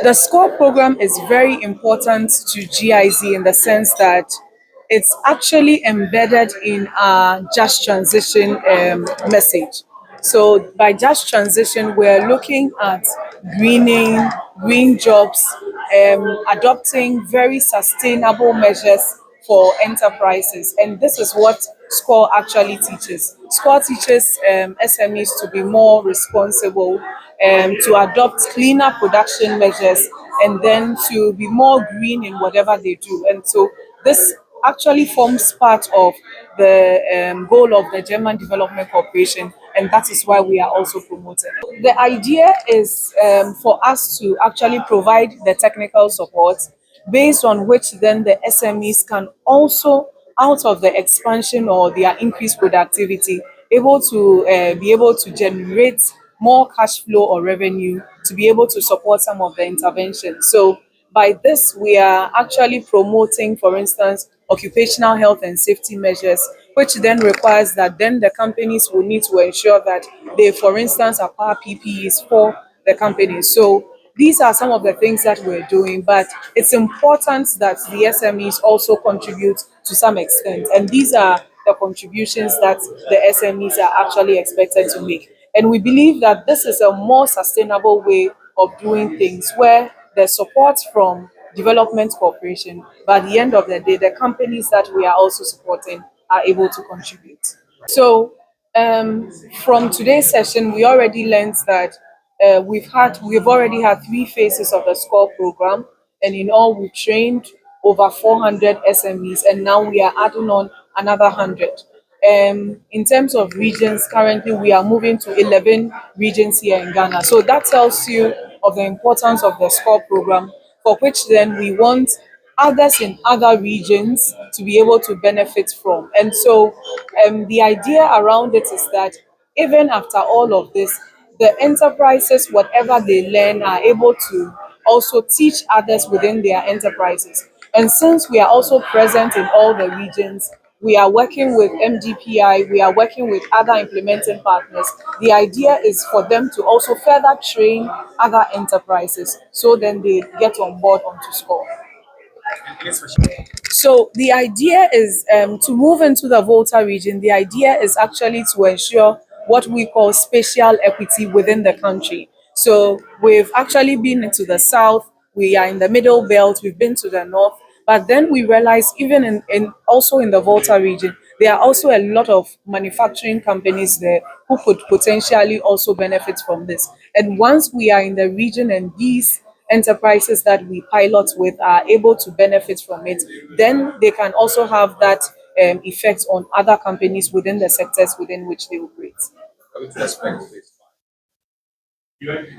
The SCORE program is very important to GIZ in the sense that it's actually embedded in our just transition message. So by just transition, we're looking at greening, green jobs, adopting very sustainable measures for enterprises. And this is what SCORE actually teaches. SCORE teaches SMEs to be more responsible, to adopt cleaner production measures, and then to be more green in whatever they do. And so this actually forms part of the goal of the German Development Corporation, and that is why we are also promoting. The idea is for us to actually provide the technical support based on which then the SMEs can also, out of the expansion or their increased productivity, able to be able to generate more cash flow or revenue to be able to support some of the interventions. So by this, we are actually promoting, for instance, occupational health and safety measures, which then requires that then the companies will need to ensure that they, for instance, acquire PPEs for the companies. So these are some of the things that we're doing, but it's important that the SMEs also contribute to some extent. And these are the contributions that the SMEs are actually expected to make. And we believe that this is a more sustainable way of doing things where the support from development cooperation, but at the end of the day, the companies that we are also supporting are able to contribute. So from today's session, we already learned that we've already had three phases of the SCORE program, and in all we've trained over 400 SMEs, and now we are adding on another 100. In terms of regions, currently we are moving to 11 regions here in Ghana. So that tells you of the importance of the SCORE program, for which then we want others in other regions to be able to benefit from. And so the idea around it is that even after all of this, the enterprises, whatever they learn, are able to also teach others within their enterprises. And since we are also present in all the regions, we are working with MDPI, we are working with other implementing partners. The idea is for them to also further train other enterprises so then they get on board onto SCORE. So the idea is to move into the Volta region. The idea is actually to ensure what we call spatial equity within the country. So we've actually been into the south, we are in the middle belt, we've been to the north, but then we realize even in also in the Volta region, there are also a lot of manufacturing companies there who could potentially also benefit from this. And once we are in the region and these enterprises that we pilot with are able to benefit from it, then they can also have that effect on other companies within the sectors within which they operate.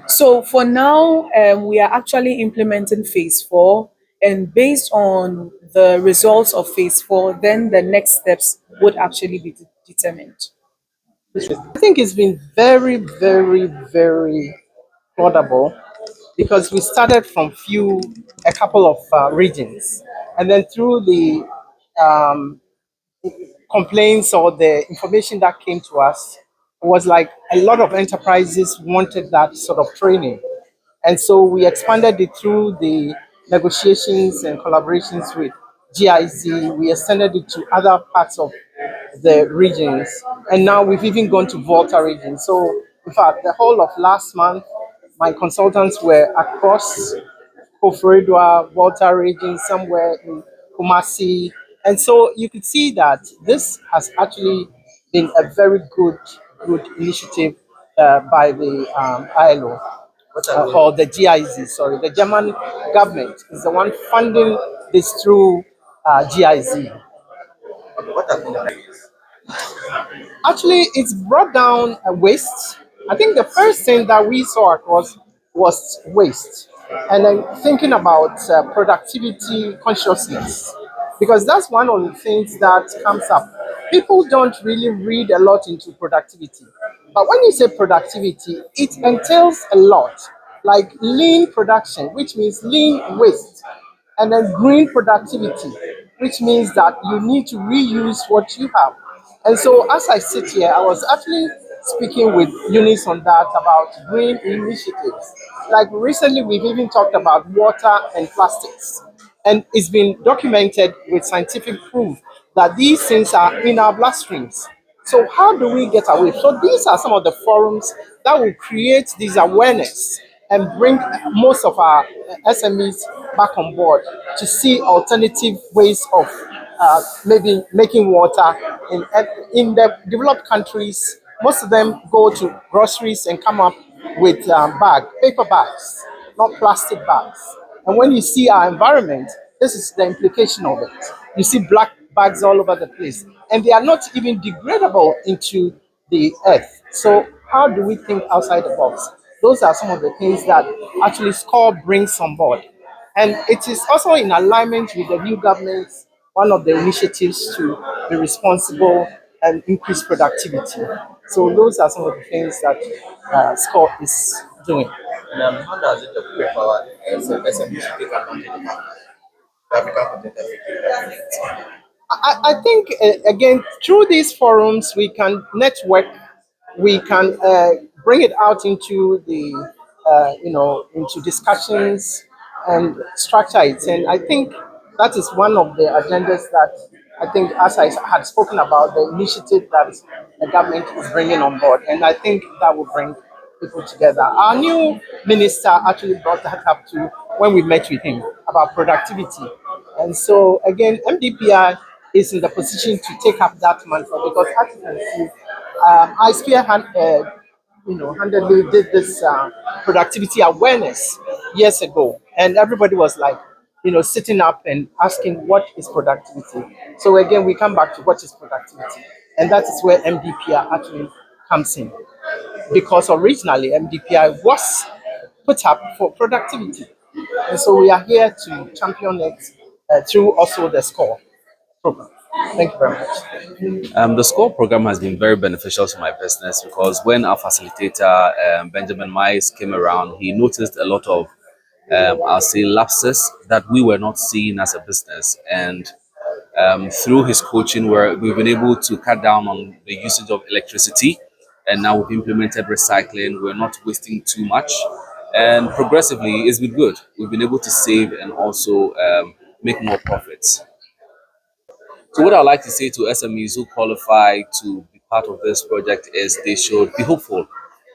So for now, we are actually implementing phase four, and based on the results of phase four, then the next steps would actually be determined. I think it's been very, very, very laudable because we started from a couple of regions, and then through the um, complaints or the information that came to us was like a lot of enterprises wanted that sort of training. And so we expanded it through the negotiations and collaborations with GIZ. We extended it to other parts of the regions. And now we've even gone to Volta region. So in fact, the whole of last month, my consultants were across Koforidua, Volta region, somewhere in Kumasi. And so you could see that this has actually been a very good initiative by the ILO, or the GIZ, sorry. The German government is the one funding this through GIZ. Actually, it's brought down waste. I think the first thing that we saw across was waste. And then thinking about productivity consciousness, because that's one of the things that comes up. People don't really read a lot into productivity. But when you say productivity, it entails a lot, like lean production, which means lean waste, and then green productivity, which means that you need to reuse what you have. And so as I sit here, I was actually speaking with units on that about green initiatives. Like recently, we've even talked about water and plastics. And it's been documented with scientific proof that these things are in our bloodstreams. So, how do we get away? So, these are some of the forums that will create this awareness and bring most of our SMEs back on board to see alternative ways of maybe making water in the developed countries. Most of them go to groceries and come up with paper bags, not plastic bags. And when you see our environment, this is the implication of it. You see black bags all over the place, and they are not even degradable into the earth. So how do we think outside the box? Those are some of the things that actually SCORE brings on board. And it is also in alignment with the new government's one of the initiatives to be responsible and increase productivity. So those are some of the things that SCORE is doing. How does it empower SMEs to take advantage of the African continental free I think again through these forums we can network, we can bring it out into the into discussions and structure it, and I think that is one of the agendas that I think, as I had spoken about, the initiative that the government is bringing on board, and I think that will bring people together. Our new minister actually brought that up too when we met with him about productivity. And so again, MDPI is in the position to take up that mantle because, as you can see, I handedly did this productivity awareness years ago, and everybody was like, sitting up and asking what is productivity. So again, we come back to what is productivity, and that is where MDPI actually comes in because originally MDPI was put up for productivity. And so we are here to champion it through also the SCORE program. Thank you very much. The SCORE program has been very beneficial to my business because when our facilitator, Benjamin Mice, came around, he noticed a lot of, I'll say, lapses that we were not seeing as a business. And through his coaching, we've been able to cut down on the usage of electricity. And now we've implemented recycling. We're not wasting too much. And progressively, it's been good. We've been able to save and also make more profits. So what I'd like to say to SMEs who qualify to be part of this project is they should be hopeful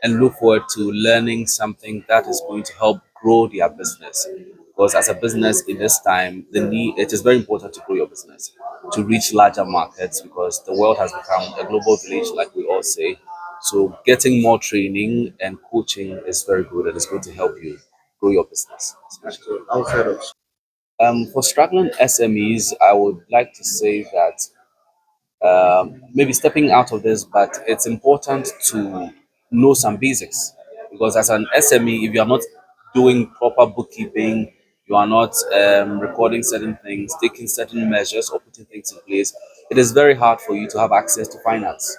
and look forward to learning something that is going to help grow their business. Because as a business in this time, it is very important to grow your business, to reach larger markets because the world has become a global village, like we all say. So getting more training and coaching is very good and it's going to help you grow your business. outside of For struggling SMEs, I would like to say that maybe stepping out of this, but it's important to know some basics because as an SME, if you are not doing proper bookkeeping, you are not recording certain things, taking certain measures, or putting things in place, it is very hard for you to have access to finance.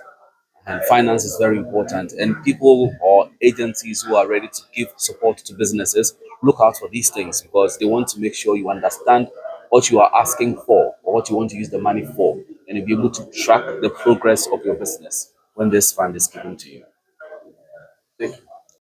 And finance is very important. And people or agencies who are ready to give support to businesses look out for these things because they want to make sure you understand what you are asking for or what you want to use the money for, and you'll be able to track the progress of your business when this fund is given to you.